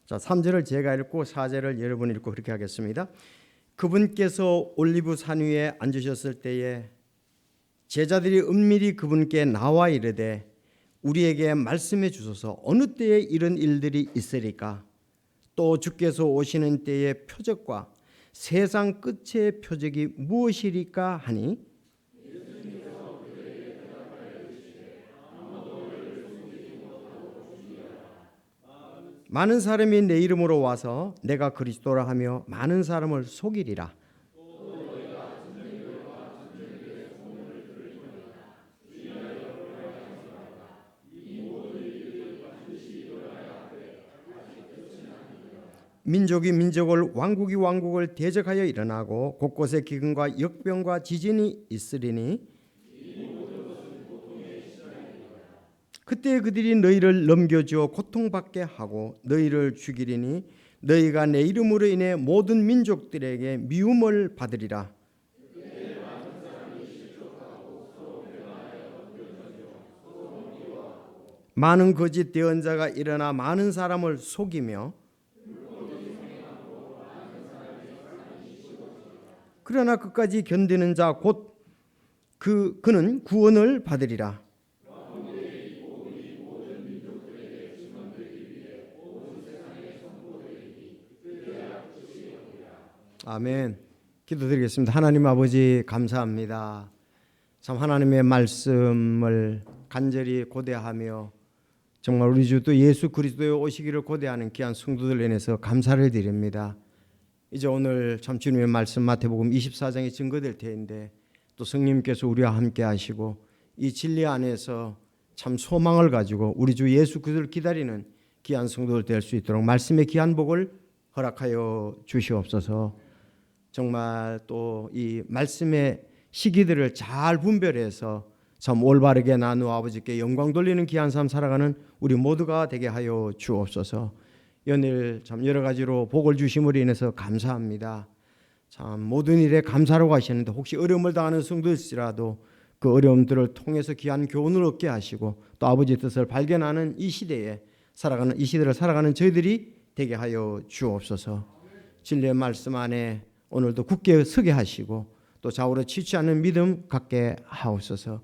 자, 3절을 제가 읽고 4절을 여러분이 읽고 그렇게 하겠습니다. 그분께서 올리브 산 위에 앉으셨을 때에 제자들이 은밀히 그분께 나와 이르되 우리에게 말씀해 주소서 어느 때에 이런 일들이 있으리까? 또 주께서 오시는 때의 표적과 세상 끝의 표적이 무엇이리까 하니 많은 사람이 내 이름으로 와서 내가 그리스도라 하며 많은 사람을 속이리라. 민족이 민족을 왕국이 왕국을 대적하여 일어나고 곳곳에 기근과 역병과 지진이 있으리니 그때 그들이 너희를 넘겨주어 고통받게 하고 너희를 죽이리니 너희가 내 이름으로 인해 모든 민족들에게 미움을 받으리라. 많은 거짓 대언자가 일어나 많은 사람을 속이며 그러나 끝까지 견디는 자 곧 그는 구원을 받으리라. 아멘. 기도드리겠습니다. 하나님 아버지 감사합니다. 참 하나님의 말씀을 간절히 고대하며 정말 우리 주 또 예수 그리스도의 오시기를 고대하는 귀한 성도들 인해서 감사를 드립니다. 이제 오늘 참 주님의 말씀 마태복음 24장이 증거될 때인데 또 성령님께서 우리와 함께 하시고 이 진리 안에서 참 소망을 가지고 우리 주 예수 그리스도를 기다리는 귀한 성도들 될 수 있도록 말씀의 귀한 복을 허락하여 주시옵소서. 정말 또 이 말씀의 시기들을 잘 분별해서 참 올바르게 나누어 아버지께 영광 돌리는 귀한 삶 살아가는 우리 모두가 되게 하여 주옵소서. 연일 참 여러 가지로 복을 주심으로 인해서 감사합니다. 참 모든 일에 감사로 가시는데 혹시 어려움을 당하는 성도일지라도 그 어려움들을 통해서 귀한 교훈을 얻게 하시고 또 아버지의 뜻을 발견하는 이 시대를 살아가는 저희들이 되게 하여 주옵소서. 진리의 말씀 안에 오늘도 굳게 서게 하시고 또 좌우로 치우치 않는 믿음 갖게 하옵소서.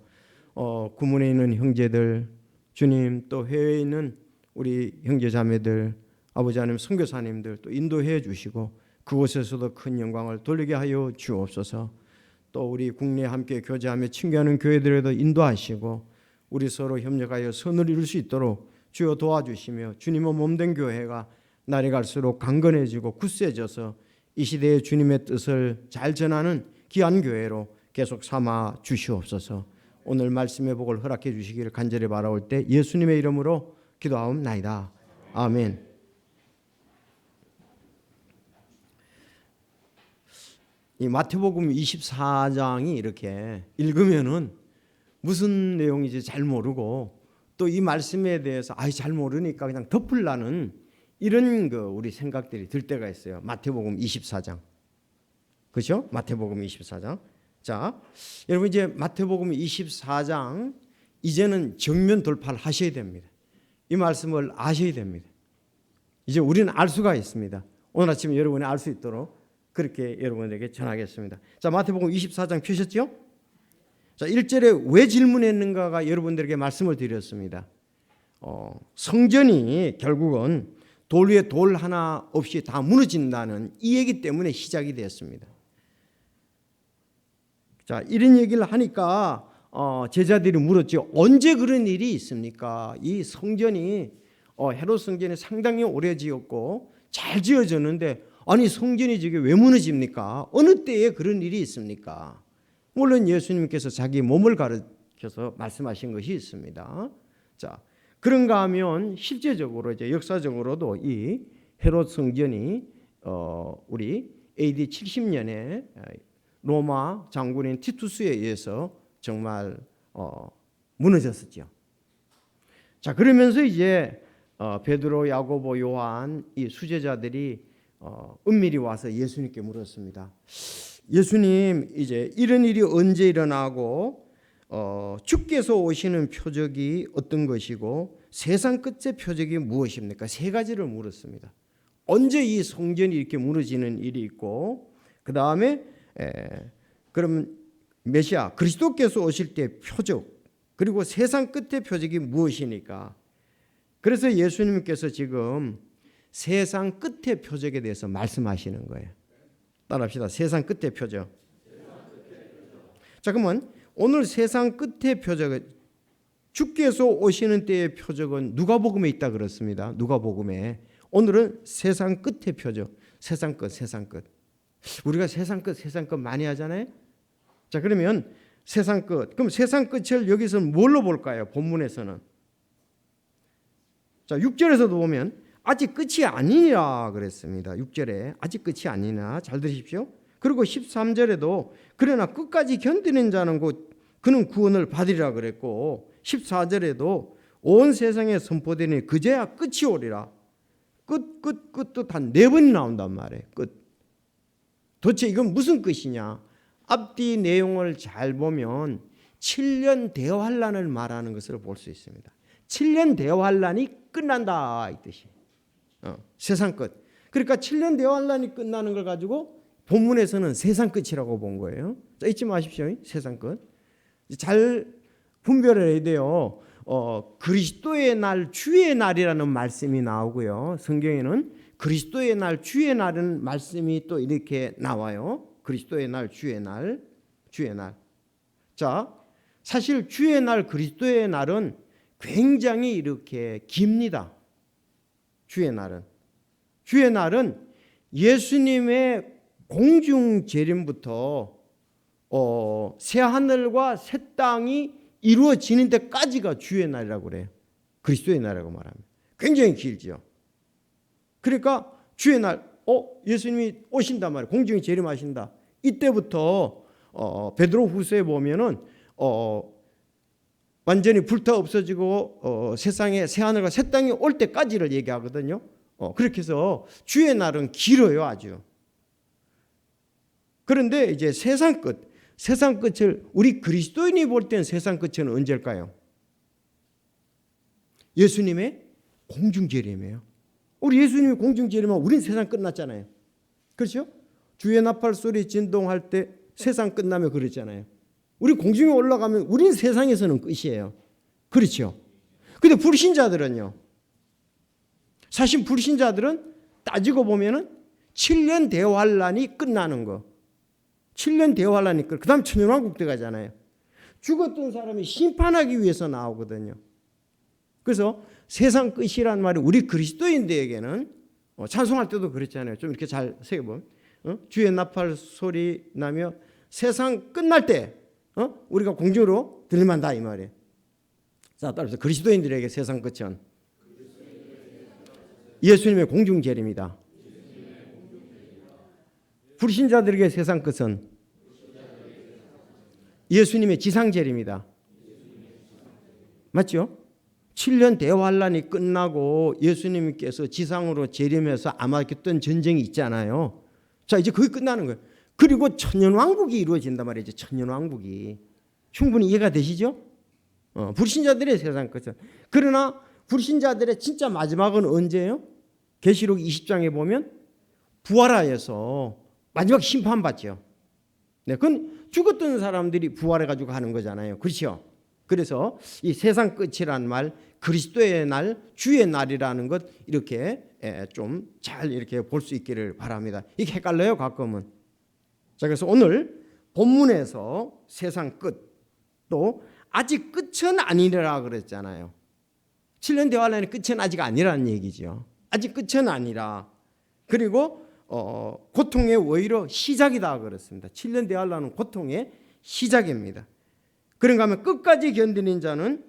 구문에 있는 형제들 주님 또 해외에 있는 우리 형제자매들 아버지 하나님 선교사님들 또 인도해 주시고 그곳에서도 큰 영광을 돌리게 하여 주옵소서. 또 우리 국내에 함께 교제하며 친교하는 교회들에도 인도하시고 우리 서로 협력하여 선을 이룰 수 있도록 주여 도와주시며 주님의 몸된 교회가 날이 갈수록 강건해지고 굳세져서 이 시대에 주님의 뜻을 잘 전하는 귀한 교회로 계속 삼아 주시옵소서. 오늘 말씀의 복을 허락해 주시기를 간절히 바라올 때 예수님의 이름으로 기도하옵나이다. 아멘. 이 마태복음 24장이 이렇게 읽으면은 무슨 내용인지 잘 모르고 또 이 말씀에 대해서 잘 모르니까 그냥 덮으려는 이런 우리 생각들이 들 때가 있어요. 마태복음 24장. 그렇죠? 마태복음 24장. 자, 여러분 이제 마태복음 24장 이제는 정면 돌파를 하셔야 됩니다. 이 말씀을 아셔야 됩니다. 이제 우리는 알 수가 있습니다. 오늘 아침에 여러분이 알 수 있도록 그렇게 여러분에게 전하겠습니다. 자, 마태복음 24장 펴셨죠? 자, 1절에 왜 질문했는가가 여러분들에게 말씀을 드렸습니다. 성전이 결국은 돌 위에 돌 하나 없이 다 무너진다는 이 얘기 때문에 시작이 되었습니다. 자, 이런 얘기를 하니까 제자들이 물었죠. 언제 그런 일이 있습니까? 이 성전이 헤롯 성전이 상당히 오래 지었고 잘 지어졌는데 아니 성전이 저게 왜 무너집니까? 어느 때에 그런 일이 있습니까? 물론 예수님께서 자기 몸을 가르쳐서 말씀하신 것이 있습니다. 자, 그런가 하면 실제적으로 이제 역사적으로도 이 헤롯 성전이 우리 AD 70년에 로마 장군인 티투스에 의해서 정말 무너졌었죠. 자, 그러면서 이제 베드로, 야고보, 요한 이 수제자들이 은밀히 와서 예수님께 물었습니다. 예수님, 이제 이런 일이 언제 일어나고 주께서 오시는 표적이 어떤 것이고 세상 끝의 표적이 무엇입니까? 세 가지를 물었습니다. 언제 이 성전이 이렇게 무너지는 일이 있고, 그 다음에 그러면 메시아 그리스도께서 오실 때 표적, 그리고 세상 끝의 표적이 무엇이니까. 그래서 예수님께서 지금 세상 끝의 표적에 대해서 말씀하시는 거예요. 따라합시다. 세상 끝의 표적. 자, 그러면 오늘 세상 끝의 표적, 주께서 오시는 때의 표적은 누가복음에 있다 그렇습니다. 누가복음에. 오늘은 세상 끝의 표적. 세상 끝, 세상 끝. 우리가 세상 끝 많이 하잖아요. 자, 그러면 세상 끝. 그럼 세상 끝을 여기서는 뭘로 볼까요? 본문에서는. 자, 6절에서도 보면 아직 끝이 아니라 그랬습니다. 6절에 아직 끝이 아니나. 잘 들으십시오. 그리고 13절에도 그러나 끝까지 견디는 자는 곧 그는 구원을 받으리라 그랬고, 14절에도 온 세상에 선포되니 그제야 끝이 오리라. 끝도 단 4번이 나온단 말이에요. 끝. 도대체 이건 무슨 끝이냐? 앞뒤 내용을 잘 보면 7년 대환란을 말하는 것을 볼 수 있습니다. 7년 대환란이 끝난다 이 뜻이. 세상 끝. 그러니까 7년 대환란이 끝나는 걸 가지고 본문에서는 세상 끝이라고 본 거예요. 자, 잊지 마십시오. 세상 끝. 잘 분별해야 돼요. 그리스도의 날, 주의 날이라는 말씀이 나오고요. 성경에는 그리스도의 날, 주의 날은 말씀이 또 이렇게 나와요. 그리스도의 날, 주의 날, 주의 날. 자, 사실 주의 날, 그리스도의 날은 굉장히 이렇게 깁니다. 주의 날은. 주의 날은 예수님의 공중 재림부터 새 하늘과 새 땅이 이루어지는 데까지가 주의 날이라고 그래요. 그리스도의 날이라고 말합니다. 굉장히 길죠. 그러니까 주의 날, 예수님이 오신단 말이에요. 공중에 재림하신다. 이때부터 베드로 후서에 보면은 완전히 불타 없어지고 세상에 새 하늘과 새 땅이 올 때까지를 얘기하거든요. 그렇게 해서 주의 날은 길어요, 아주. 그런데 이제 세상 끝을 우리 그리스도인이 볼 때는 세상 끝은 언제일까요? 예수님의 공중재림이에요. 우리 예수님이 공중재림하면 우린 세상 끝났잖아요. 그렇죠? 주의 나팔 소리 진동할 때 세상 끝나면 그랬잖아요. 우리 공중에 올라가면 우린 세상에서는 끝이에요. 그렇죠? 근데 불신자들은요. 사실 불신자들은 따지고 보면은 7년 대환란이 끝나는 거. 7년 대환란이 끝. 그다음 천년왕국 들어가잖아요. 죽었던 사람이 심판하기 위해서 나오거든요. 그래서 세상 끝이란 말이 우리 그리스도인들에게는 찬송할 때도 그랬잖아요. 좀 이렇게 잘 새겨보면 주의 나팔 소리 나며 세상 끝날 때 우리가 공중으로 들림한다 이 말이에요. 자, 따라서 그리스도인들에게 세상 끝은 예수님의 공중 재림이다. 불신자들에게 세상 끝은 예수님의 지상 재림이다. 맞죠? 7년 대환란이 끝나고 예수님께서 지상으로 재림해서 아마겟돈 전쟁이 있잖아요. 자, 이제 그게 끝나는 거예요. 그리고 천년왕국이 이루어진단 말이죠. 천년왕국이. 충분히 이해가 되시죠? 불신자들의 세상 끝은. 그러나 불신자들의 진짜 마지막은 언제예요? 계시록 20장에 보면 부활하여서 마지막 심판받죠. 네, 그건 죽었던 사람들이 부활해가지고 하는 거잖아요. 그렇죠? 그래서 이 세상 끝이란 말, 그리스도의 날, 주의 날이라는 것 이렇게 좀 잘 이렇게 볼 수 있기를 바랍니다. 이게 헷갈려요, 가끔은. 자, 그래서 오늘 본문에서 세상 끝, 또 아직 끝은 아니라 그랬잖아요. 7년 대환란의 끝은 아직 아니라는 얘기죠. 아직 끝은 아니라. 그리고 고통의 오히려 시작이다 그랬습니다. 7년 대환란은 고통의 시작입니다. 그런가 하면 끝까지 견디는 자는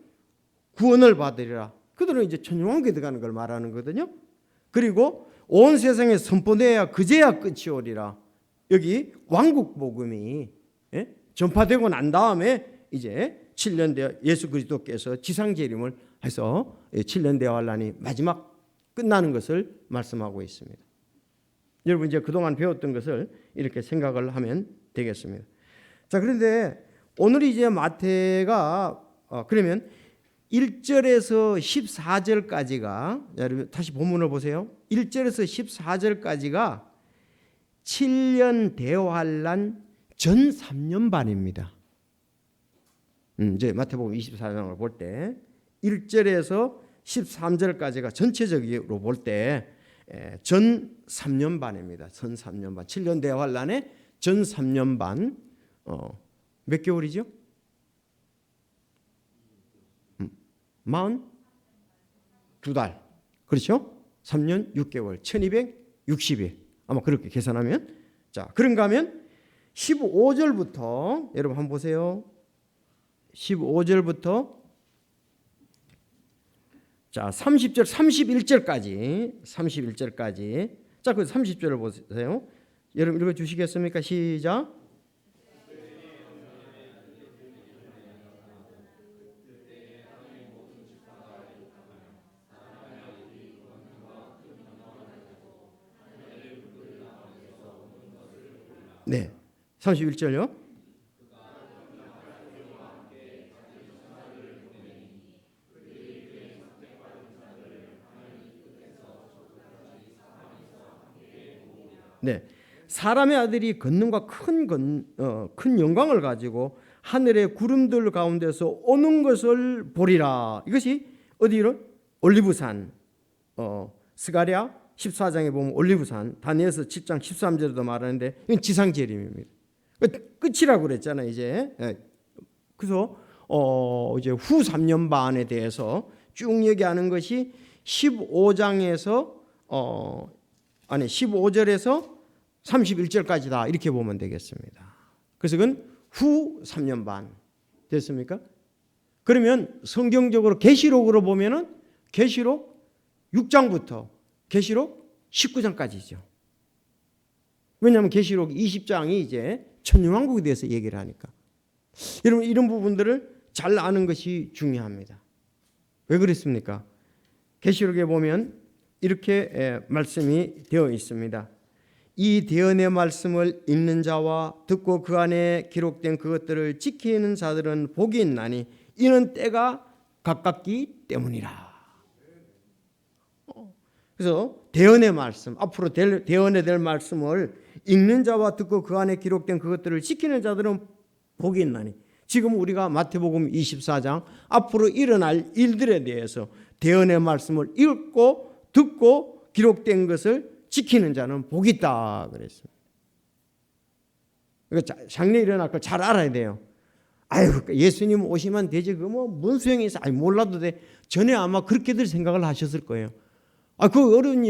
구원을 받으리라. 그들은 이제 천년왕국에 들어가는 걸 말하는 거거든요. 그리고 온 세상에 선포되어야 그제야 끝이 오리라. 여기 왕국 복음이 전파되고 난 다음에 이제 7년 대 예수 그리스도께서 지상 재림을 해서 7년 대환란이 마지막 끝나는 것을 말씀하고 있습니다. 여러분 이제 그동안 배웠던 것을 이렇게 생각을 하면 되겠습니다. 자, 그런데 오늘 이제 마태가 그러면 1절에서 14절까지가 여러분 다시 본문을 보세요. 1절에서 14절까지가 7년 대환란 전 3년 반입니다. 이제 마태복음 24장을 볼 때 1절에서 13절까지가 전체적으로 볼 때 전 3년 반입니다. 전 3년 반. 7년 대환란의 전 3년 반. 몇 개월이죠? 42달. 그렇죠? 3년 6개월. 1260일. 아마 그렇게 계산하면. 자, 그런가 하면 15절부터 여러분 한번 보세요. 15절부터 자, 30절, 31절까지. 자, 그 30절을 보세요. 여러분 읽어 주시겠습니까? 시작. 네. 31절요. 네, 사람의 아들이 걷는과 큰 영광을 가지고 하늘의 구름들 가운데서 오는 것을 보리라. 이것이 어디로? 올리브산. 스가랴 14장에 보면 올리브산, 다니엘서 10장 13절에도 말하는데 이건 지상재림입니다. 끝이라고 그랬잖아요. 이제 그래서 이제 후 3년 반에 대해서 쭉 얘기하는 것이 15장에서 15절에서 31절까지다 이렇게 보면 되겠습니다. 그래서 그건 후 3년 반 됐습니까? 그러면 성경적으로 계시록으로 보면은 계시록 6장부터 계시록 19장까지죠. 왜냐하면 계시록 20장이 이제 천년왕국에 대해서 얘기를 하니까. 여러분 이런 부분들을 잘 아는 것이 중요합니다. 왜 그랬습니까? 계시록에 보면 이렇게 말씀이 되어 있습니다. 이 대언의 말씀을 읽는 자와 듣고 그 안에 기록된 그것들을 지키는 자들은 복이 있나니 이는 때가 가깝기 때문이라. 그래서 대언의 말씀, 앞으로 대언에 될 말씀을 읽는 자와 듣고 그 안에 기록된 그것들을 지키는 자들은 복이 있나니, 지금 우리가 마태복음 24장 앞으로 일어날 일들에 대해서 대언의 말씀을 읽고 듣고 기록된 것을 지키는 자는 복이 있다 그랬습니다. 그러니까 장래 일어날 걸 잘 알아야 돼요. 아유, 예수님 오시면 되지. 그 뭐 뭔 소용이 있어? 아니 몰라도 돼. 전에 아마 그렇게들 생각을 하셨을 거예요. 그 어려운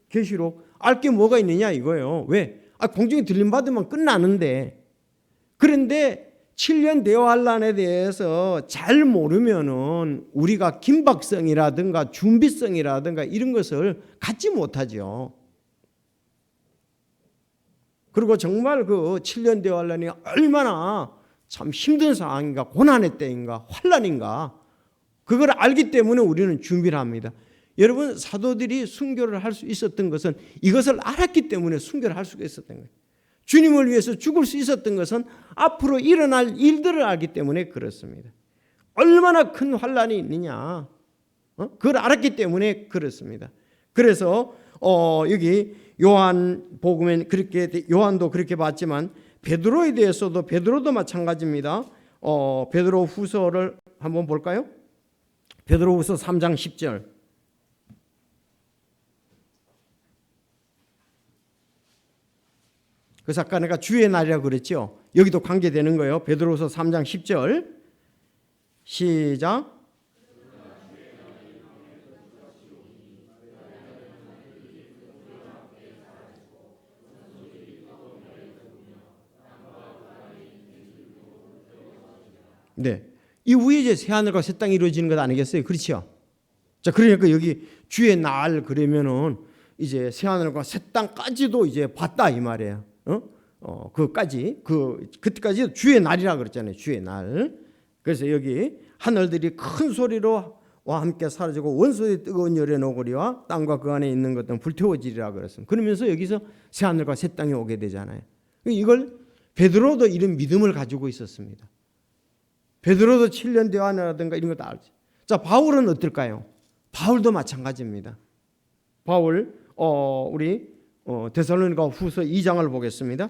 계시록 알 게 뭐가 있느냐 이거예요. 왜? 공중에 들림 받으면 끝나는데. 그런데 7년 대환란에 대해서 잘 모르면은 우리가 긴박성이라든가 준비성이라든가 이런 것을 갖지 못하죠. 그리고 정말 그 7년 대환란이 얼마나 참 힘든 상황인가, 고난의 때인가, 환란인가, 그걸 알기 때문에 우리는 준비를 합니다. 여러분, 사도들이 순교를 할 수 있었던 것은 이것을 알았기 때문에 순교를 할 수가 있었던 거예요. 주님을 위해서 죽을 수 있었던 것은 앞으로 일어날 일들을 알기 때문에 그렇습니다. 얼마나 큰 환란이 있느냐, 그걸 알았기 때문에 그렇습니다. 그래서 여기 요한 복음엔 그렇게, 요한도 그렇게 봤지만 베드로에 대해서도 베드로도 마찬가지입니다. 베드로 후서를 한번 볼까요? 베드로 후서 3장 10절. 그래서 아까 내가 주의 날이라고 그랬죠. 여기도 관계되는 거예요. 베드로후서 3장 10절 시작. 네, 이후에 이제 새 하늘과 새 땅이 이루어지는 것 아니겠어요? 그렇죠? 자, 그러니까 여기 주의 날 그러면은 이제 새 하늘과 새 땅까지도 이제 봤다 이 말이에요. 그까지 그때까지 주의 날이라 그랬잖아요. 주의 날. 그래서 여기 하늘들이 큰 소리로 와 함께 사라지고 원소의 뜨거운 열의 노고리와 땅과 그 안에 있는 것들은 불태워지리라 그랬습니다. 그러면서 여기서 새 하늘과 새 땅이 오게 되잖아요. 이걸 베드로도 이런 믿음을 가지고 있었습니다. 베드로도 7년 대환이라든가 이런 것도 알죠. 자, 바울은 어떨까요? 바울도 마찬가지입니다. 바울 우리 데살로니가 후서 2장을 보겠습니다.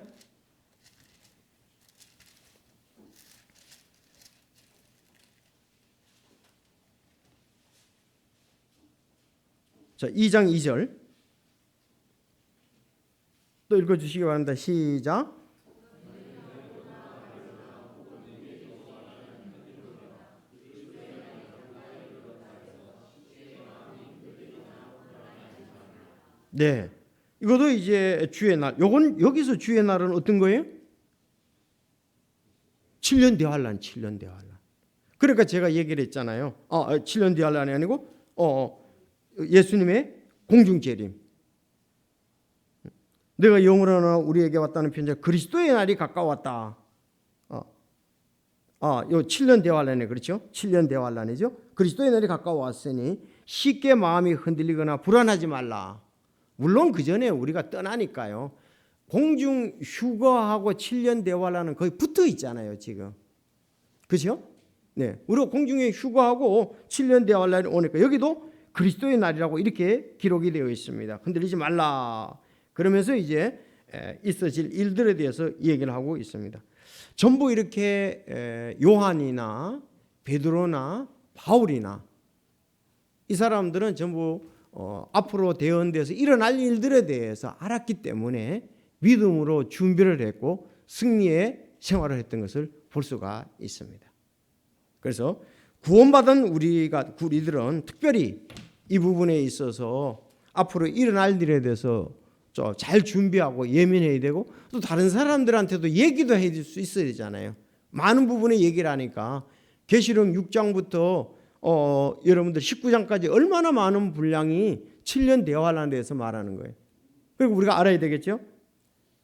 자, 2장 2절 또 읽어주시기 바랍니다. 시작. 네, 이것도 이제 주의 날. 요건 여기서 주의 날은 어떤 거예요? 7년 대환란, 7년 대환란. 그러니까 제가 얘기를 했잖아요. 7년 대환란이 아니고 예수님의 공중재림. 내가 영으로나 우리에게 왔다는 편지 그리스도의 날이 가까웠다. 요 7년 대환란이 그렇죠? 7년 대환란이죠. 그리스도의 날이 가까웠으니 쉽게 마음이 흔들리거나 불안하지 말라. 물론 그 전에 우리가 떠나니까요. 공중 휴거하고 7년 대환란은 거의 붙어 있잖아요, 지금. 그렇죠? 네, 우리가 공중에 휴거하고 7년 대환란이 오니까 여기도 그리스도의 날이라고 이렇게 기록이 되어 있습니다. 흔들리지 말라. 그러면서 이제 있어질 일들에 대해서 얘기를 하고 있습니다. 전부 이렇게 요한이나 베드로나 바울이나 이 사람들은 전부 앞으로 대언돼서 일어날 일들에 대해서 알았기 때문에 믿음으로 준비를 했고 승리의 생활을 했던 것을 볼 수가 있습니다. 그래서 구원받은 우리들은 특별히 이 부분에 있어서 앞으로 일어날 일에 대해서 잘 준비하고 예민해야 되고 또 다른 사람들한테도 얘기도 해줄 수 있어야 되잖아요. 많은 부분에 얘기를 하니까 계시록 6장부터 여러분들 19장까지 얼마나 많은 분량이 7년 대환란에 대해서 말하는 거예요. 그리고 우리가 알아야 되겠죠.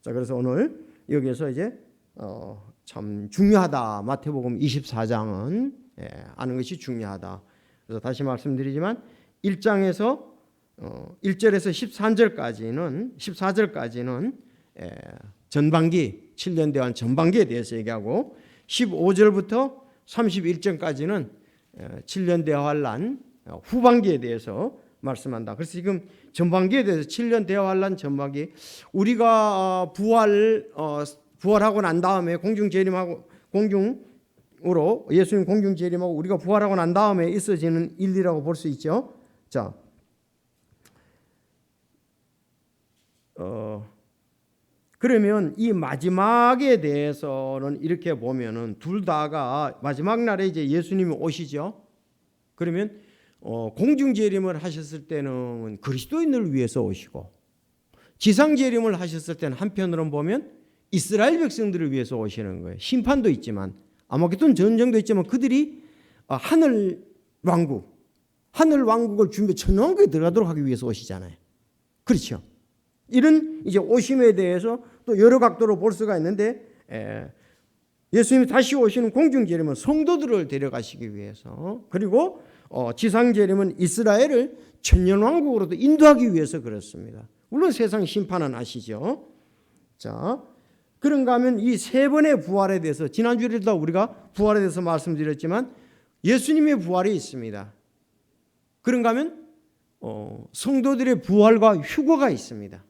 자, 그래서 오늘 여기에서 이제 참 중요하다. 마태복음 24장은 아는 것이 중요하다. 그래서 다시 말씀드리지만 1장에서 1절에서 14절까지는 전반기 7년 대환 전반기에 대해서 얘기하고 15절부터 31절까지는 7년 대환란 후반기에 대해서 말씀한다. 그래서 지금 전반기에 대해서 7년 대환란 전반기 우리가 부활하고 난 다음에 공중으로 예수님 공중재림하고 우리가 부활하고 난 다음에 있어지는 일이라고 볼 수 있죠. 자, 그러면 이 마지막에 대해서는 이렇게 보면은 둘 다가 마지막 날에 이제 예수님이 오시죠. 그러면 공중재림을 하셨을 때는 그리스도인을 위해서 오시고 지상재림을 하셨을 때는 한편으로는 보면 이스라엘 백성들을 위해서 오시는 거예요. 심판도 있지만 아마겟돈 전쟁도 있지만 그들이 하늘 왕국을 준비 천왕국에 들어가도록 하기 위해서 오시잖아요. 그렇죠. 이런 이제 오심에 대해서 또 여러 각도로 볼 수가 있는데 예수님이 다시 오시는 공중재림은 성도들을 데려가시기 위해서 그리고 지상재림은 이스라엘을 천년왕국으로도 인도하기 위해서 그렇습니다. 물론 세상 심판은 아시죠. 자, 그런가 하면 이 세 번의 부활에 대해서 지난주에도 우리가 부활에 대해서 말씀드렸지만 예수님의 부활이 있습니다. 그런가 하면 성도들의 부활과 휴거가 있습니다.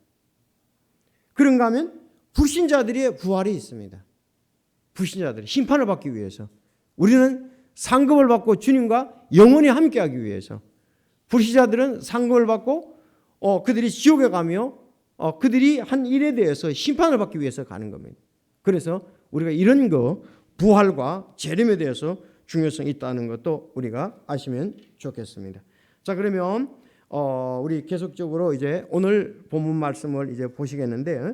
그런가 하면 불신자들의 부활이 있습니다. 불신자들이 심판을 받기 위해서 우리는 상급을 받고 주님과 영원히 함께하기 위해서 불신자들은 상급을 받고 그들이 지옥에 가며 그들이 한 일에 대해서 심판을 받기 위해서 가는 겁니다. 그래서 우리가 이런 부활과 재림에 대해서 중요성이 있다는 것도 우리가 아시면 좋겠습니다. 자, 그러면 우리 계속적으로 이제 오늘 본문 말씀을 이제 보시겠는데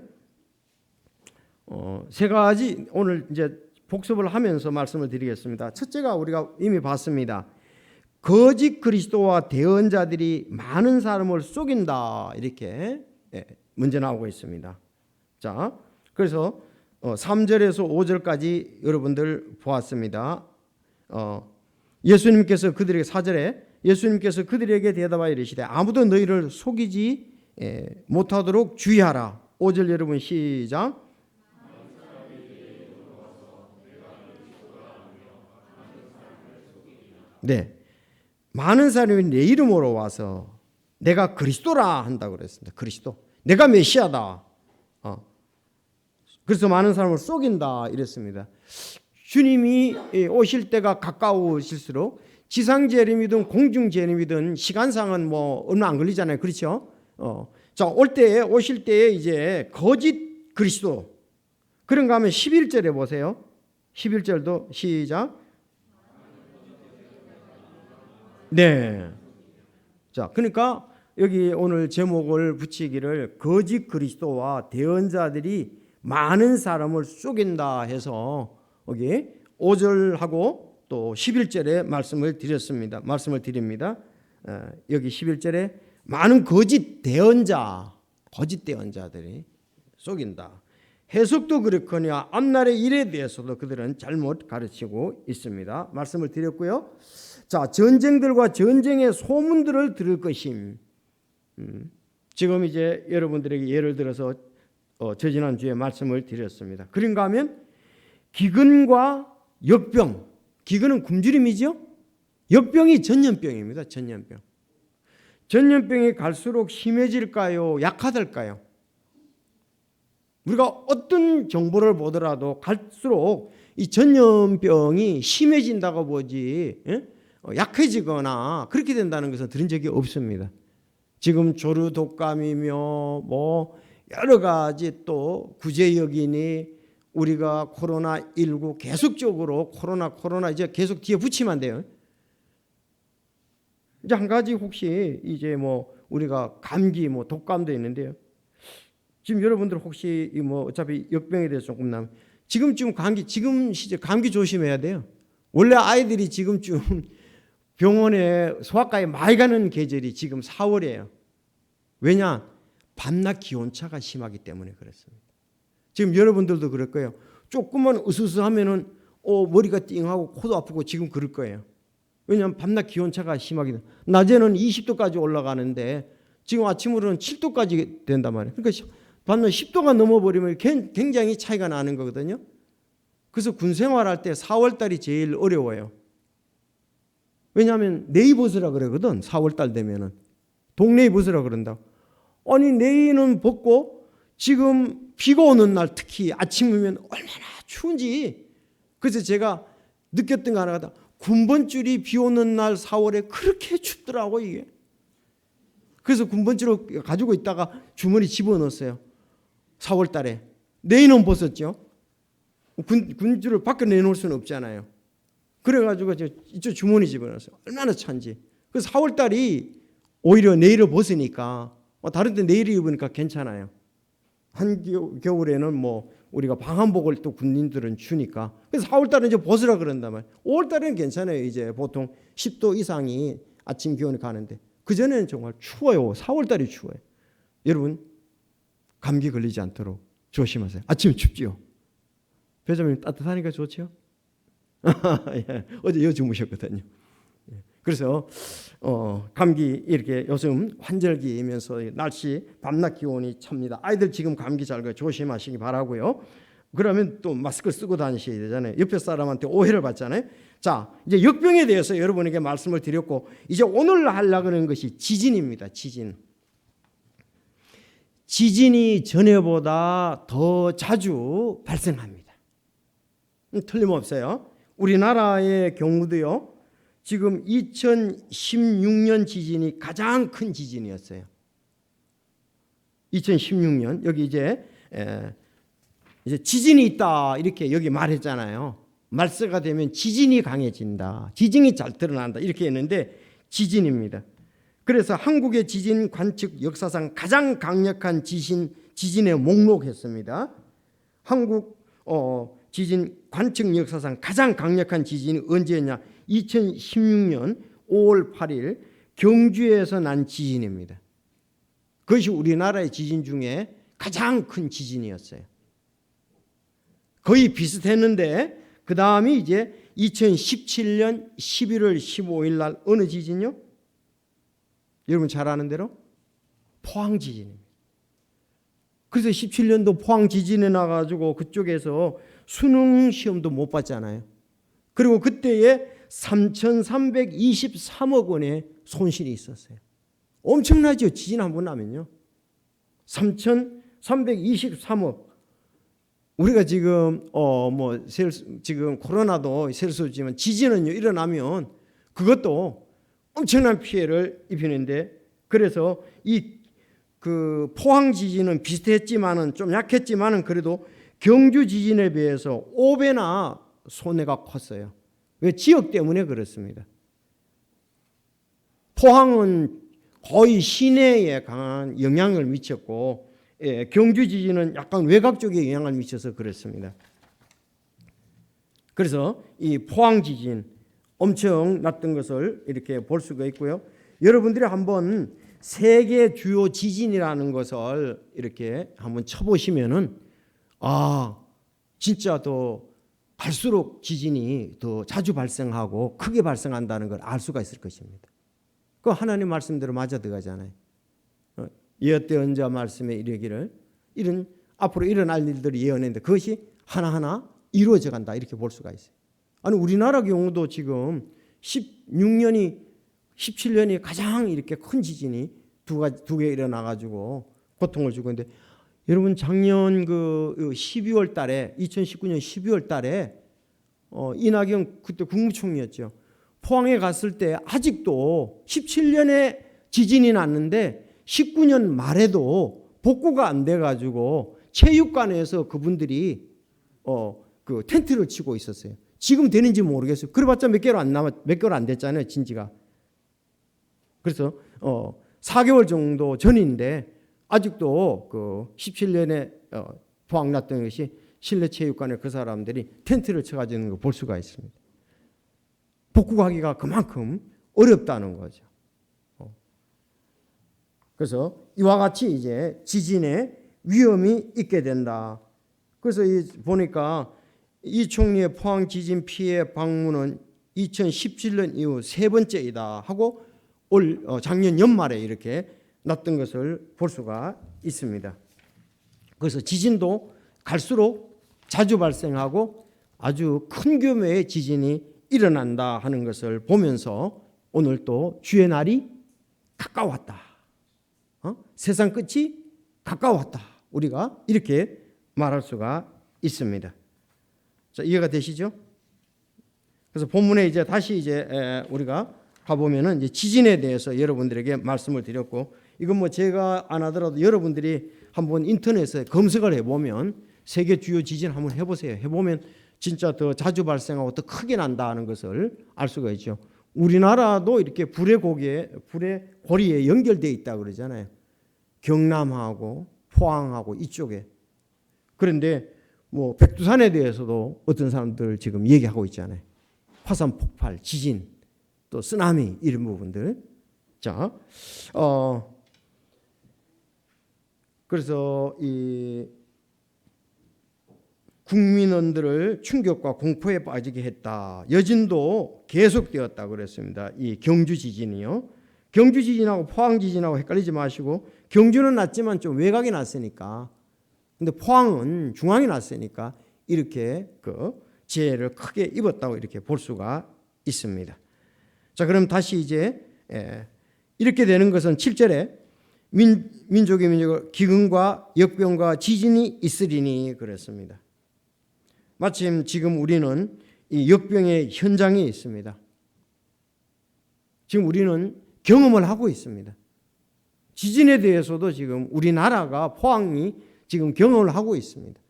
세 가지 오늘 이제 복습을 하면서 말씀을 드리겠습니다. 첫째가 우리가 이미 봤습니다. 거짓 그리스도와 대언자들이 많은 사람을 속인다 이렇게 문제 나오고 있습니다. 자, 그래서 3절에서 5절까지 여러분들 보았습니다. 예수님께서 그들에게 4절에 예수님께서 그들에게 대답하여 이르시되 아무도 너희를 속이지 못하도록 주의하라. 5절 여러분 시작. 네, 많은 사람이 내 이름으로 와서 내가 그리스도라 한다고 그랬습니다. 그리스도. 내가 메시아다. 그래서 많은 사람을 속인다 이랬습니다. 주님이 오실 때가 가까우실수록 지상 재림이든 공중 재림이든 시간상은 뭐 얼마 안 걸리잖아요. 그렇죠? 자, 오실 때에 이제 거짓 그리스도. 그런가 하면 11절에 보세요. 11절도 시작. 네. 자, 그러니까 여기 오늘 제목을 붙이기를 거짓 그리스도와 대언자들이 많은 사람을 속인다 해서 여기 5절하고 또 11절에 말씀을 드립니다. 여기 11절에 많은 거짓 대언자들이 속인다. 해석도 그렇거니와 앞날의 일에 대해서도 그들은 잘못 가르치고 있습니다. 말씀을 드렸고요. 자, 전쟁들과 전쟁의 소문들을 들을 것임. 지금 이제 여러분들에게 예를 들어서 저 지난주에 말씀을 드렸습니다. 그런가 하면 기근과 역병. 기근은 굶주림이죠. 역병이 전염병입니다. 전염병. 전염병이 갈수록 심해질까요? 약화될까요? 우리가 어떤 정보를 보더라도 갈수록 이 전염병이 심해진다고 보지 약해지거나 그렇게 된다는 것은 들은 적이 없습니다. 지금 조류 독감이며 뭐 여러 가지 또 구제역이니 우리가 코로나19 계속적으로 코로나 이제 계속 뒤에 붙이면 안 돼요. 이제 한 가지 혹시 이제 뭐 우리가 감기 뭐 독감도 있는데요. 지금 여러분들 혹시 뭐 어차피 역병에 대해서 조금 지금 시절 감기 조심해야 돼요. 원래 아이들이 지금쯤 병원에 소아과에 많이 가는 계절이 지금 4월이에요. 왜냐? 밤낮 기온차가 심하기 때문에 그렇습니다. 지금 여러분들도 그럴 거예요. 조금만 으스스하면은 머리가 띵하고 코도 아프고 지금 그럴 거예요. 왜냐하면 밤낮 기온차가 심하기 때문에 낮에는 20도까지 올라가는데 지금 아침으로는 7도까지 된단 말이에요. 그러니까 밤낮 10도가 넘어버리면 굉장히 차이가 나는 거거든요. 그래서 군 생활할 때 4월 달이 제일 어려워요. 왜냐하면 네이버스라 그러거든. 4월 달 되면은 동네이버스라 그런다. 아니 네이는 벗고 지금 비가 오는 날 특히 아침이면 얼마나 추운지. 그래서 제가 느꼈던 거 하나가 군번줄이 비 오는 날 4월에 그렇게 춥더라고 이게. 그래서 군번줄을 가지고 있다가 주머니 집어넣었어요. 4월 달에. 네이는 벗었죠. 군줄을 밖에 내놓을 수는 없잖아요. 그래가지고 이쪽 주머니 집어넣었어요. 얼마나 찬지. 그래서 4월 달이 오히려 네일을 벗으니까 다른 데 네일을 입으니까 괜찮아요. 한겨울에는 뭐 우리가 방한복을 또 군인들은 주니까. 그래서 4월 달에 이제 벗으라 그런단 말이에요. 5월 달에는 괜찮아요. 이제 보통 10도 이상이 아침 기온이 가는데 그전에는 정말 추워요. 4월 달이 추워요. 여러분 감기 걸리지 않도록 조심하세요. 아침에 춥지요. 배자님 따뜻하니까 좋죠. 예, 어제 여 주무셨거든요. 그래서 감기 이렇게 요즘 환절기이면서 날씨 밤낮 기온이 찹니다. 아이들 지금 감기 잘 조심하시기 바라고요. 그러면 또 마스크 쓰고 다니셔야 되잖아요. 옆에 사람한테 오해를 받잖아요. 자, 이제 역병에 대해서 여러분에게 말씀을 드렸고 이제 오늘 하려고 하는 것이 지진입니다. 지진이 전에보다 더 자주 발생합니다. 틀림없어요. 우리나라의 경우도요. 지금 2016년 지진이 가장 큰 지진이었어요. 2016년 여기 이제 지진이 있다 이렇게 여기 말했잖아요. 말세가 되면 지진이 강해진다. 지진이 잘 드러난다. 이렇게 했는데 지진입니다. 그래서 한국의 지진 관측 역사상 가장 강력한 지진의 목록했습니다. 한국 지진 관측 역사상 가장 강력한 지진이 언제였냐? 2016년 5월 8일 경주에서 난 지진입니다. 그것이 우리나라의 지진 중에 가장 큰 지진이었어요. 거의 비슷했는데 그 다음이 이제 2017년 11월 15일 날 어느 지진요? 여러분 잘 아는 대로 포항 지진입니다. 그래서 17년도 포항 지진에 나가지고 그쪽에서 수능 시험도 못 봤잖아요. 그리고 그때에 3,323억 원의 손실이 있었어요. 엄청나죠. 지진 한 번 나면요. 3,323억. 우리가 지금 지금 코로나도 셀수지만 지진은요 일어나면 그것도 엄청난 피해를 입히는데, 그래서 그 포항 지진은 비슷했지만은 좀 약했지만은 그래도 경주 지진에 비해서 5배나 손해가 컸어요. 왜? 지역 때문에 그렇습니다. 포항은 거의 시내에 강한 영향을 미쳤고, 경주 지진은 약간 외곽 쪽에 영향을 미쳐서 그렇습니다. 그래서 이 포항 지진 엄청 났던 것을 이렇게 볼 수가 있고요. 여러분들이 한번 세계 주요 지진이라는 것을 이렇게 한번 쳐보시면은 진짜 더 갈수록 지진이 더 자주 발생하고 크게 발생한다는 걸 알 수가 있을 것입니다. 그 하나님 말씀대로 맞아 들어가잖아요. 예언때 언자 말씀에 이르기를 이런 앞으로 일어날 일들이 예언했는데 그것이 하나하나 이루어져 간다, 이렇게 볼 수가 있어요. 아니 우리나라 경우도 지금 16년이 17년이 가장 이렇게 큰 지진이 두 개 일어나 가지고 고통을 주고 있는데, 여러분 작년 그 12월 달에 2019년 12월 달에 이낙연 그때 국무총리였죠. 포항에 갔을 때 아직도 17년에 지진이 났는데 19년 말에도 복구가 안 돼 가지고 체육관에서 그분들이 그 텐트를 치고 있었어요. 지금 되는지 모르겠어요. 그래봤자 몇 개월 안 됐잖아요, 진지가. 그래서 4개월 정도 전인데 아직도 그 17년에 포항 났던 것이 실내 체육관에 그 사람들이 텐트를 쳐가지고 걸 볼 수가 있습니다. 복구하기가 그만큼 어렵다는 거죠. 그래서 이와 같이 이제 지진의 위험이 있게 된다. 그래서 보니까 이 총리의 포항 지진 피해 방문은 2017년 이후 세 번째이다 하고 작년 연말에 이렇게 났던 것을 볼 수가 있습니다. 그래서 지진도 갈수록 자주 발생하고 아주 큰 규모의 지진이 일어난다 하는 것을 보면서 오늘 또 주의 날이 가까웠다. 세상 끝이 가까웠다. 우리가 이렇게 말할 수가 있습니다. 자, 이해가 되시죠? 그래서 본문에 이제 다시 우리가 가보면은 이제 지진에 대해서 여러분들에게 말씀을 드렸고, 이건 뭐 제가 안 하더라도 여러분들이 한번 인터넷에 검색을 해보면 세계 주요 지진 한번 해보세요. 해보면 진짜 더 자주 발생하고 더 크게 난다는 것을 알 수가 있죠. 우리나라도 이렇게 불의 고리에 연결되어 있다고 그러잖아요. 경남하고 포항하고 이쪽에. 그런데 뭐 백두산에 대해서도 어떤 사람들 지금 얘기하고 있잖아요. 화산 폭발, 지진, 또 쓰나미 이런 부분들. 자, 그래서 이 국민원들을 충격과 공포에 빠지게 했다. 여진도 계속되었다 그랬습니다. 이 경주 지진이요. 경주 지진하고 포항 지진하고 헷갈리지 마시고, 경주는 났지만 좀 외곽에 났으니까, 근데 포항은 중앙에 났으니까 이렇게 그 재해를 크게 입었다고 이렇게 볼 수가 있습니다. 자, 그럼 다시 이제 이렇게 되는 것은 7절에 민족의 기근과 역병과 지진이 있으리니 그랬습니다. 마침 지금 우리는 이 역병의 현장에 있습니다. 지금 우리는 경험을 하고 있습니다. 지진에 대해서도 지금 우리나라가 포항이 지금 경험을 하고 있습니다.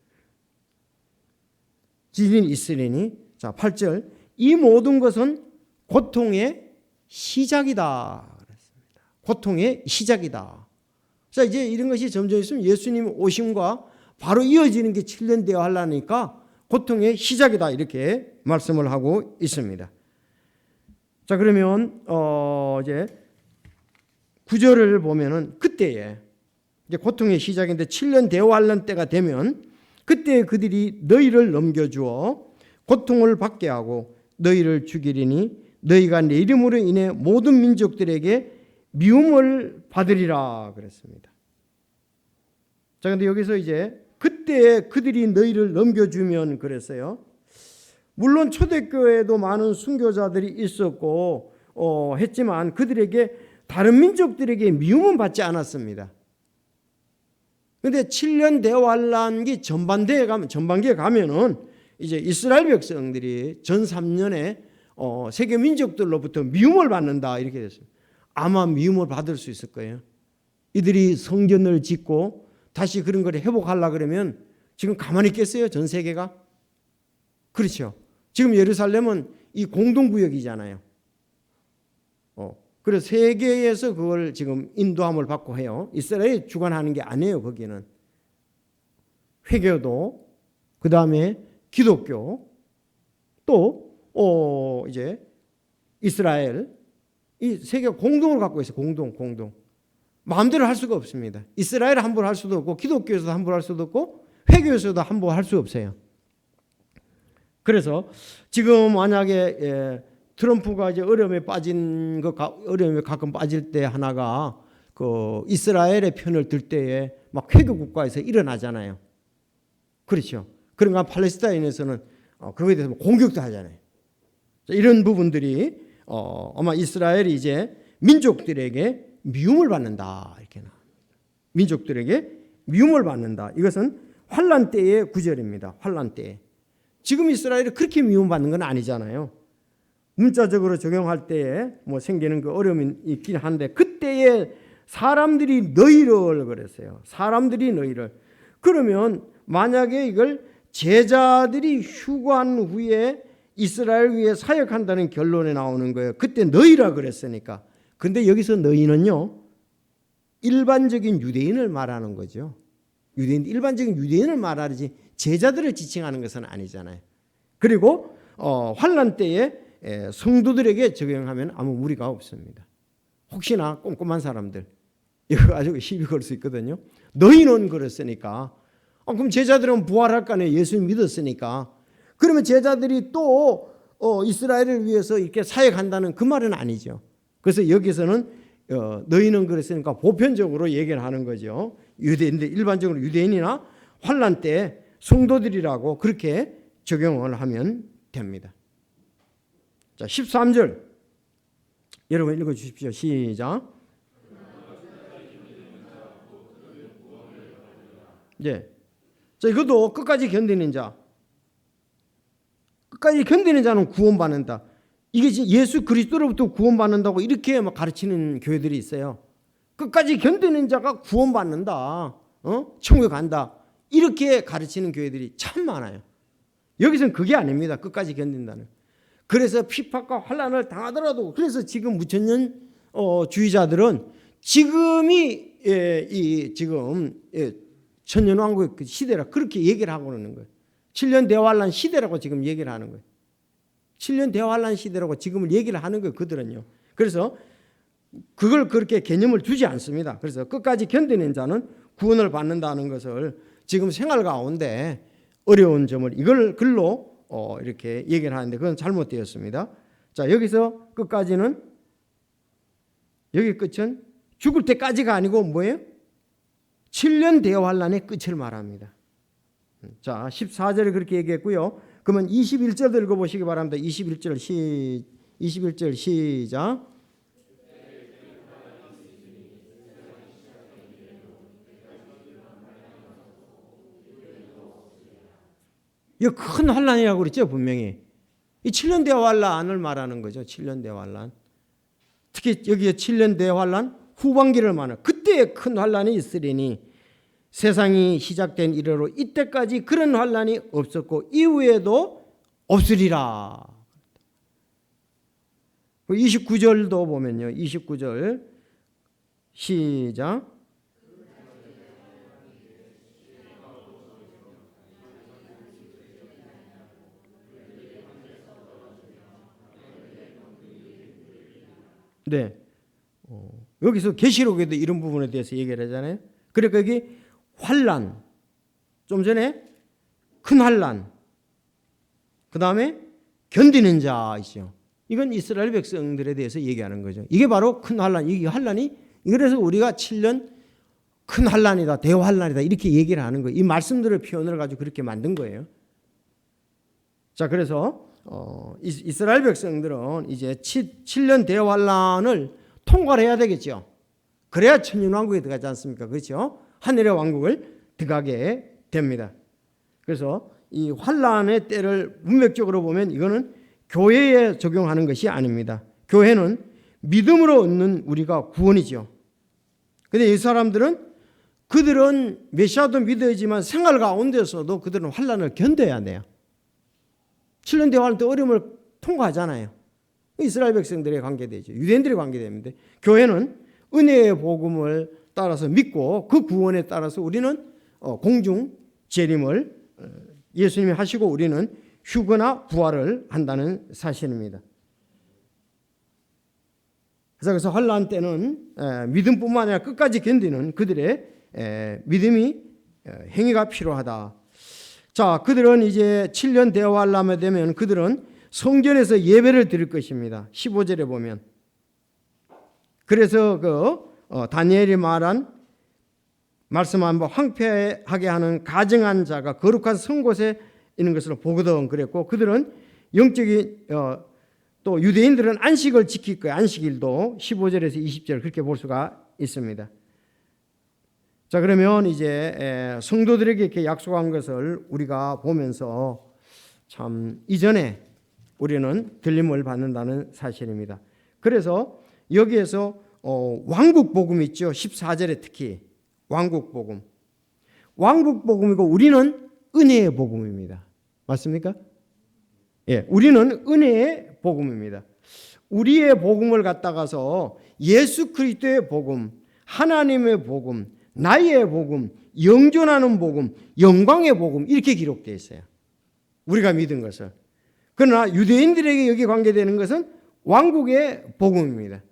지진이 있으리니, 자 8절, 이 모든 것은 고통의 시작이다 그랬습니다. 고통의 시작이다. 자, 이제 이런 것이 점점 있으면 예수님 오심과 바로 이어지는 게 7년 되어 하려니까 고통의 시작이다 이렇게 말씀을 하고 있습니다. 자, 그러면 이제 9절을 보면은 그때에 이제 고통의 시작인데 7년 대환란 때가 되면 그때 그들이 너희를 넘겨주어 고통을 받게 하고 너희를 죽이리니 너희가 내 이름으로 인해 모든 민족들에게 미움을 받으리라 그랬습니다. 자, 근데 여기서 이제 그때 그들이 너희를 넘겨주면 그랬어요. 물론 초대교회에도 많은 순교자들이 있었고 했지만 그들에게 다른 민족들에게 미움은 받지 않았습니다. 그런데 7년 대환란기 전반기에 가면은 이제 이스라엘 백성들이 전 3년에 세계 민족들로부터 미움을 받는다 이렇게 됐습니다. 아마 미움을 받을 수 있을 거예요. 이들이 성전을 짓고 다시 그런 걸 회복하려고 그러면 지금 가만히 있겠어요? 전 세계가? 그렇죠. 지금 예루살렘은 이 공동구역이잖아요. 그래서 세계에서 그걸 지금 인도함을 받고 해요. 이스라엘이 주관하는 게 아니에요. 거기는 회교도 그 다음에 기독교 또 이제 이스라엘 이 세계 공동을 갖고 있어요. 공동 마음대로 할 수가 없습니다. 이스라엘 함부로 할 수도 없고 기독교에서도 함부로 할 수도 없고 회교에서도 함부로 할 수 없어요. 그래서 지금 만약에 트럼프가 이제 어려움에 가끔 빠질 때 하나가 그 이스라엘의 편을 들 때에 막 회교 국가에서 일어나잖아요. 그렇죠. 그러니까 팔레스타인에서는 그거에 대해서 공격도 하잖아요. 이런 부분들이 아마 이스라엘이 이제 민족들에게 미움을 받는다 이렇게 나. 민족들에게 미움을 받는다. 이것은 환란 때의 구절입니다. 환란 때. 지금 이스라엘이 그렇게 미움받는 건 아니잖아요. 문자적으로 적용할 때에 뭐 생기는 그 어려움이 있긴 한데 그때에 사람들이 너희를 그랬어요. 사람들이 너희를. 그러면 만약에 이걸 제자들이 휴관 후에 이스라엘 위에 사역한다는 결론에 나오는 거예요. 그때 너희라 그랬으니까. 근데 여기서 너희는요. 일반적인 유대인을 말하는 거죠. 일반적인 유대인을 말하지 제자들을 지칭하는 것은 아니잖아요. 그리고 환란 때에 성도들에게 적용하면 아무 무리가 없습니다. 혹시나 꼼꼼한 사람들 이거 가지고 시비 걸 수 있거든요. 너희는 그랬으니까 그럼 제자들은 부활할 거 아니에요. 예수 믿었으니까. 그러면 제자들이 또 이스라엘을 위해서 이렇게 사역한다는 그 말은 아니죠. 그래서 여기서는 너희는 그랬으니까 보편적으로 얘기를 하는 거죠. 유대인들 일반적으로 유대인이나 환란 때 성도들이라고 그렇게 적용을 하면 됩니다. 자, 13절 여러분 읽어 주십시오. 시작. 네. 자, 이것도 끝까지 견디는 자. 끝까지 견디는 자는 구원받는다. 이게 예수 그리스도로부터 구원받는다고 이렇게 막 가르치는 교회들이 있어요. 끝까지 견디는 자가 구원받는다. 천국에 간다. 이렇게 가르치는 교회들이 참 많아요. 여기서는 그게 아닙니다. 끝까지 견딘다는. 그래서 핍박과 환난을 당하더라도 그래서 지금 무천년 주의자들은 지금이 지금 천년왕국의 그 시대라 그렇게 얘기를 하고 있는 거예요. 7년 대환란 시대라고 지금 얘기를 하는 거예요. 7년 대환란 시대라고 지금을 얘기를 하는 거예요. 그들은요. 그래서 그걸 그렇게 개념을 두지 않습니다. 그래서 끝까지 견디는 자는 구원을 받는다는 것을 지금 생활 가운데 어려운 점을 이걸 글로 이렇게 얘기를 하는데 그건 잘못되었습니다. 자, 여기서 끝까지는 여기 끝은 죽을 때까지가 아니고 뭐예요? 7년 대환란의 끝을 말합니다. 자, 14절에 그렇게 얘기했고요. 그러면 21절도 읽어보시기 바랍니다. 21절 시작. 이거 큰 환란이라고 그랬죠, 분명히. 이 7년 대환란을 말하는 거죠. 7년 대환란. 특히 여기에 7년 대환란 후반기를 말하는 그때의 큰 환란이 있으리니 세상이 시작된 이래로 이때까지 그런 환란이 없었고 이후에도 없으리라. 29절도 보면요. 29절 시작. 네. 여기서 계시록에도 이런 부분에 대해서 얘기를 하잖아요. 그러니까 여기 환란, 좀 전에 큰 환란, 그 다음에 견디는 자이죠. 이건 이스라엘 백성들에 대해서 얘기하는 거죠. 이게 바로 큰 환란. 이 환란이 그래서 우리가 7년 큰 환란이다, 대환란이다 이렇게 얘기를 하는 거예요. 이 말씀들을 표현을 가지고 그렇게 만든 거예요. 자, 그래서 이스라엘 백성들은 이제 7년 대환란을 통과를 해야 되겠죠. 그래야 천년왕국에 들어가지 않습니까? 그렇죠? 하늘의 왕국을 들어가게 됩니다. 그래서 이 환란의 때를 문맥적으로 보면 이거는 교회에 적용하는 것이 아닙니다. 교회는 믿음으로 얻는 우리가 구원이죠. 그런데 이 사람들은 그들은 메시아도 믿어야지만 생활 가운데서도 그들은 환란을 견뎌야 돼요. 7년 대환란 때 어려움을 통과하잖아요. 이스라엘 백성들의 관계되죠. 유대인들의 관계됩니다. 교회는 은혜의 복음을 따라서 믿고 그 구원에 따라서 우리는 공중 재림을 예수님이 하시고 우리는 휴거나 부활을 한다는 사실입니다. 그래서 환란 때는 믿음뿐만 아니라 끝까지 견디는 그들의 믿음이 행위가 필요하다. 자, 그들은 이제 7년 대환란이 되면 그들은 성전에서 예배를 드릴 것입니다. 15절에 보면. 그래서 다니엘이 말씀한 황폐하게 하는 가증한 자가 거룩한 성곳에 있는 것으로 보거든 그랬고, 그들은 영적인 또 유대인들은 안식을 지킬 거예요. 안식일도 15절에서 20절 그렇게 볼 수가 있습니다. 자, 그러면 이제 성도들에게 이렇게 약속한 것을 우리가 보면서 참 이전에 우리는 들림을 받는다는 사실입니다. 그래서 여기에서 왕국 복음 있죠. 14절에 특히 왕국 복음. 왕국 복음이고 우리는 은혜의 복음입니다. 맞습니까? 예, 우리는 은혜의 복음입니다. 우리의 복음을 갖다가서 예수 그리스도의 복음, 하나님의 복음, 나의 복음, 영존하는 복음, 영광의 복음 이렇게 기록되어 있어요. 우리가 믿은 것을. 그러나 유대인들에게 여기 관계되는 것은 왕국의 복음입니다.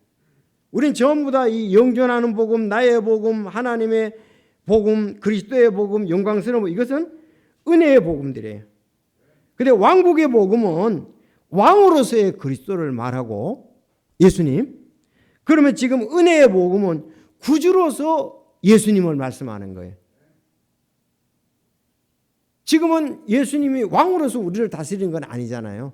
우린 전부 다 이 영존하는 복음, 나의 복음, 하나님의 복음, 그리스도의 복음, 영광스러운 복음, 이것은 은혜의 복음들이에요. 그런데 왕국의 복음은 왕으로서의 그리스도를 말하고 예수님. 그러면 지금 은혜의 복음은 구주로서 예수님을 말씀하는 거예요. 지금은 예수님이 왕으로서 우리를 다스리는 건 아니잖아요.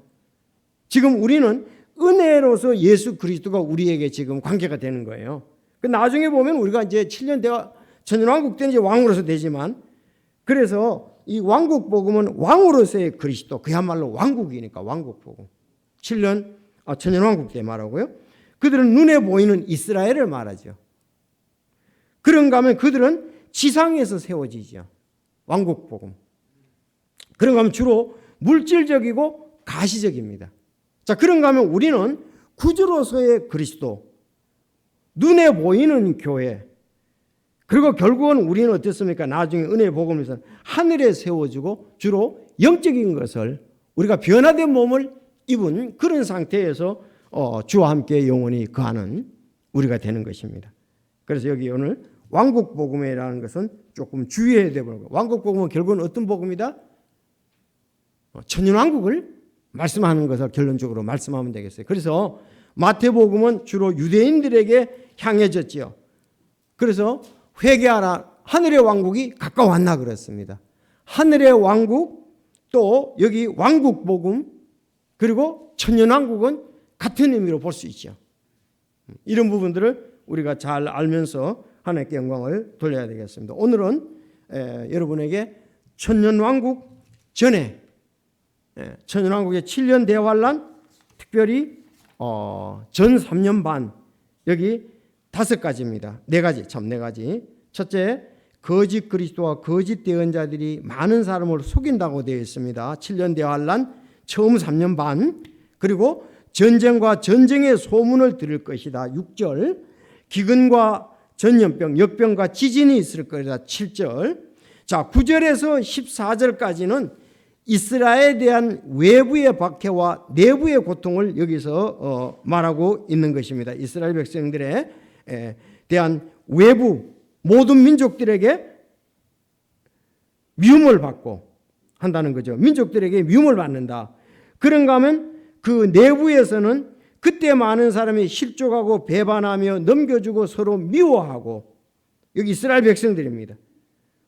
지금 우리는 은혜로서 예수 그리스도가 우리에게 지금 관계가 되는 거예요. 나중에 보면 우리가 이제 7년 대와 천년왕국 때는 이제 왕으로서 되지만, 그래서 이 왕국 복음은 왕으로서의 그리스도, 그야말로 왕국이니까 왕국 복음. 천년왕국 때 말하고요. 그들은 눈에 보이는 이스라엘을 말하죠. 그런가 하면 그들은 지상에서 세워지죠. 왕국 복음. 그런가 하면 주로 물질적이고 가시적입니다. 자, 그런가 하면 우리는 구주로서의 그리스도, 눈에 보이는 교회, 그리고 결국은 우리는 어떻습니까? 나중에 은혜의 복음에서 하늘에 세워지고 주로 영적인 것을 우리가 변화된 몸을 입은 그런 상태에서 주와 함께 영원히 거하는 우리가 되는 것입니다. 그래서 여기 오늘 왕국 복음이라는 것은 조금 주의해야 되고, 왕국 복음은 결국은 어떤 복음이다? 천년왕국을 말씀하는 것을 결론적으로 말씀하면 되겠어요. 그래서 마태복음은 주로 유대인들에게 향해졌지요. 그래서 회개하라, 하늘의 왕국이 가까웠나 그랬습니다. 하늘의 왕국, 또 여기 왕국 복음, 그리고 천년왕국은 같은 의미로 볼 수 있죠. 이런 부분들을 우리가 잘 알면서 하나님께 영광을 돌려야 되겠습니다. 오늘은 여러분에게 천년왕국 전에 천년왕국의 7년 대환란, 특별히 전 3년 반, 여기 5가지입니다. 4가지. 첫째, 거짓 그리스도와 거짓 대언자들이 많은 사람을 속인다고 되어 있습니다. 7년 대환란, 처음 3년 반, 그리고 전쟁과 전쟁의 소문을 들을 것이다. 6절, 기근과 전염병, 역병과 지진이 있을 것이다. 7절. 자, 9절에서 14절까지는 이스라엘에 대한 외부의 박해와 내부의 고통을 여기서 말하고 있는 것입니다. 이스라엘 백성들에 대한 외부 모든 민족들에게 미움을 받고 한다는 거죠. 민족들에게 미움을 받는다. 그런가 하면 그 내부에서는 그때 많은 사람이 실족하고 배반하며 넘겨주고 서로 미워하고, 여기 이스라엘 백성들입니다.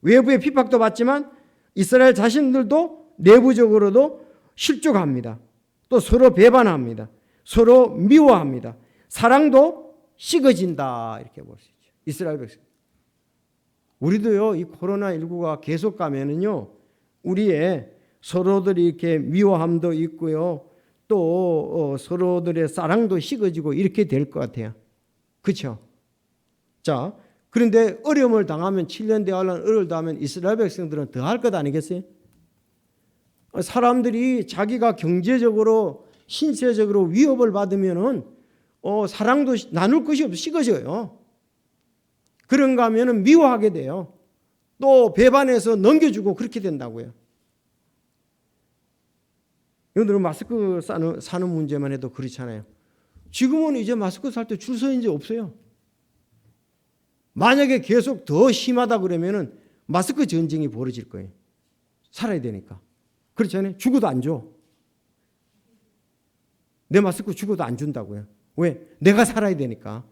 외부의 핍박도 받지만 이스라엘 자신들도 내부적으로도 실족합니다. 또 서로 배반합니다. 서로 미워합니다. 사랑도 식어진다 이렇게 볼 수 있죠. 이스라엘 백성. 우리도요, 이 코로나19가 계속 가면은요, 우리의 서로들이 이렇게 미워함도 있고요, 또 서로들의 사랑도 식어지고 이렇게 될 것 같아요. 그렇죠? 자, 그런데 어려움을 당하면 7년 대환란 어려움을 당하면 이스라엘 백성들은 더 할 것 아니겠어요? 사람들이 자기가 경제적으로 신체적으로 위협을 받으면은 사랑도 나눌 것이 없어 식어져요. 그런가 하면은 미워하게 돼요. 또 배반해서 넘겨주고 그렇게 된다고요. 여러분들 마스크 사는 문제만 해도 그렇잖아요. 지금은 이제 마스크 살 때 줄 서 있는 게 없어요. 만약에 계속 더 심하다 그러면은 마스크 전쟁이 벌어질 거예요. 살아야 되니까. 그렇잖아요. 죽어도 안 줘. 내 마스크 죽어도 안 준다고요. 왜? 내가 살아야 되니까.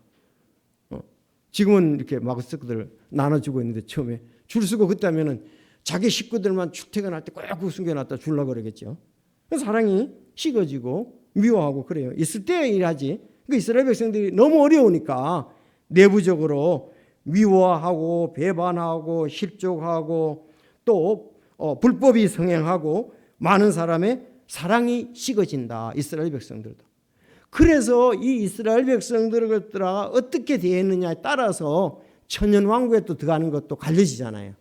지금은 이렇게 마스크들을 나눠주고 있는데 처음에 줄 서고 그때 하면은 자기 식구들만 출퇴근할 때 꼭 숨겨놨다 주려고 그러겠죠. 사랑이 식어지고 미워하고 그래요. 있을 때 일하지. 그러니까 이스라엘 백성들이 너무 어려우니까 내부적으로 미워하고 배반하고 실족하고 또 불법이 성행하고 많은 사람의 사랑이 식어진다. 이스라엘 백성들도. 그래서 이 이스라엘 백성들과 어떻게 대했느냐에 따라서 천년왕국에 또 들어가는 것도 갈려지잖아요.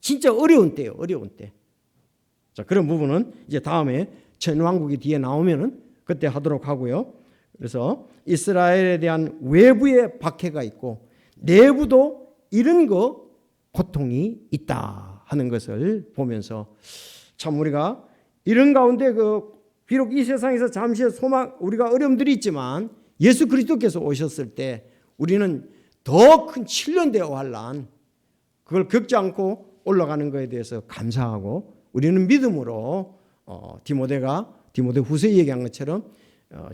진짜 어려운 때예요. 어려운 때. 자, 그런 부분은 이제 다음에 천년왕국이 뒤에 나오면은 그때 하도록 하고요. 그래서 이스라엘에 대한 외부의 박해가 있고 내부도 이런 거 고통이 있다 하는 것을 보면서 참 우리가 이런 가운데 비록 이 세상에서 잠시의 소망 우리가 어려움들이 있지만 예수 그리스도께서 오셨을 때 우리는 더 큰 7년대 환난 그걸 겪지 않고 올라가는 것에 대해서 감사하고 우리는 믿음으로 디모데 후서에 얘기한 것처럼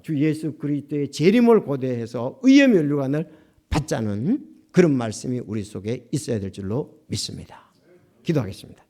주 예수 그리스도의 재림을 고대해서 의의 면류관을 받자는 그런 말씀이 우리 속에 있어야 될 줄로 믿습니다. 기도하겠습니다.